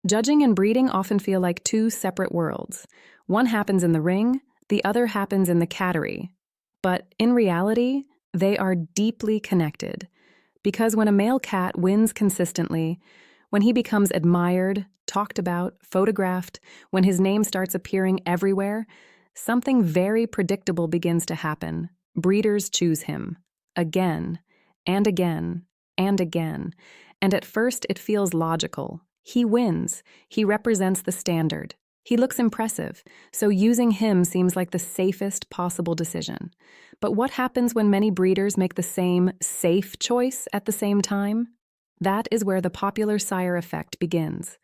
Judging and breeding often feel like two separate worlds. One happens in the ring, the other happens in the cattery. But in reality, they are deeply connected. Because when a male cat wins consistently, when he becomes admired, talked about, photographed, when his name starts appearing everywhere, something very predictable begins to happen. Breeders choose him. Again, and again, and again. And at first it feels logical. He wins. He represents the standard. He looks impressive, so using him seems like the safest possible decision. But what happens when many breeders make the same safe choice at the same time? That is where the popular sire effect begins.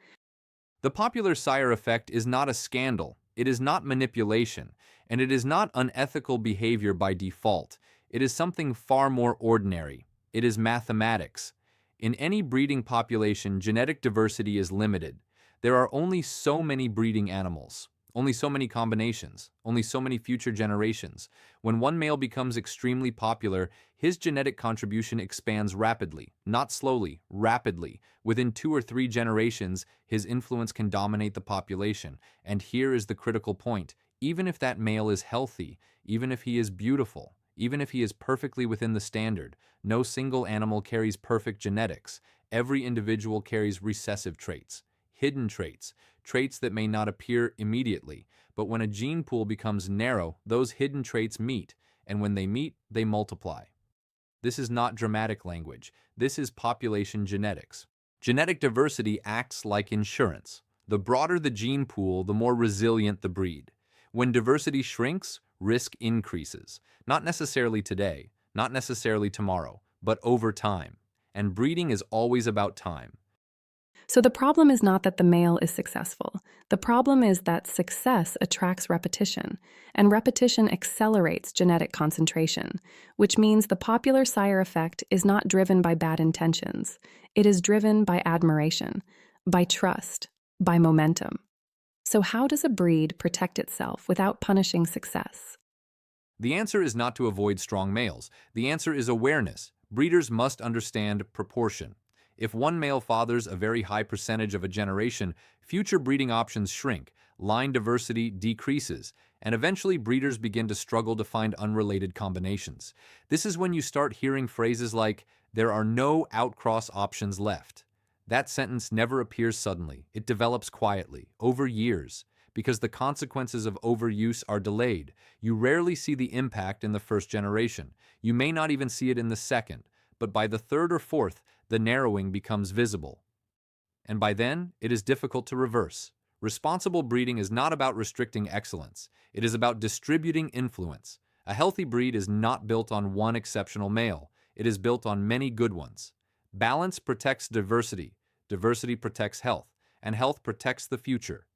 The popular sire effect is not a scandal, it is not manipulation, and it is not unethical behavior by default. It is something far more ordinary. It is mathematics. In any breeding population, genetic diversity is limited. There are only so many breeding animals, only so many combinations, only so many future generations. When one male becomes extremely popular, his genetic contribution expands rapidly, not slowly, rapidly. Within 2 or 3 generations, his influence can dominate the population. And here is the critical point. Even if that male is healthy, even if he is beautiful, even if he is perfectly within the standard, no single animal carries perfect genetics. Every individual carries recessive traits, hidden traits, traits that may not appear immediately. But when a gene pool becomes narrow, those hidden traits meet, and when they meet, they multiply. This is not dramatic language. This is population genetics. Genetic diversity acts like insurance. The broader the gene pool, the more resilient the breed. When diversity shrinks, risk increases. Not necessarily today, not necessarily tomorrow, but over time. And breeding is always about time. So the problem is not that the male is successful. The problem is that success attracts repetition, and repetition accelerates genetic concentration, which means the popular sire effect is not driven by bad intentions. It is driven by admiration, by trust, by momentum. So how does a breed protect itself without punishing success? The answer is not to avoid strong males. The answer is awareness. Breeders must understand proportion. If one male fathers a very high percentage of a generation, future breeding options shrink, line diversity decreases, and eventually breeders begin to struggle to find unrelated combinations. This is when you start hearing phrases like, "There are no outcross options left." That sentence never appears suddenly. It develops quietly, over years, because the consequences of overuse are delayed. You rarely see the impact in the first generation. You may not even see it in the second, but by the third or fourth, the narrowing becomes visible. And by then, it is difficult to reverse. Responsible breeding is not about restricting excellence. It is about distributing influence. A healthy breed is not built on one exceptional male. It is built on many good ones. Balance protects diversity. Diversity protects health. And health protects the future.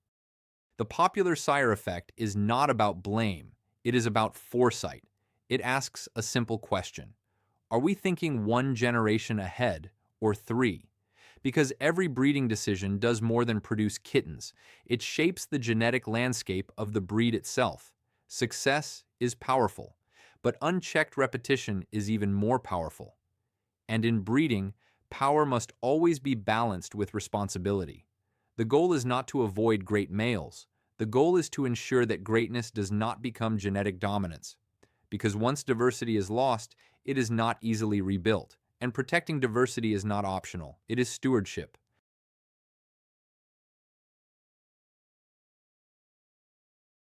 The popular sire effect is not about blame. It is about foresight. It asks a simple question. Are we thinking one generation ahead or 3? Because every breeding decision does more than produce kittens. It shapes the genetic landscape of the breed itself. Success is powerful, but unchecked repetition is even more powerful. And in breeding, power must always be balanced with responsibility. The goal is not to avoid great males. The goal is to ensure that greatness does not become genetic dominance. Because once diversity is lost, it is not easily rebuilt. And protecting diversity is not optional. It is stewardship.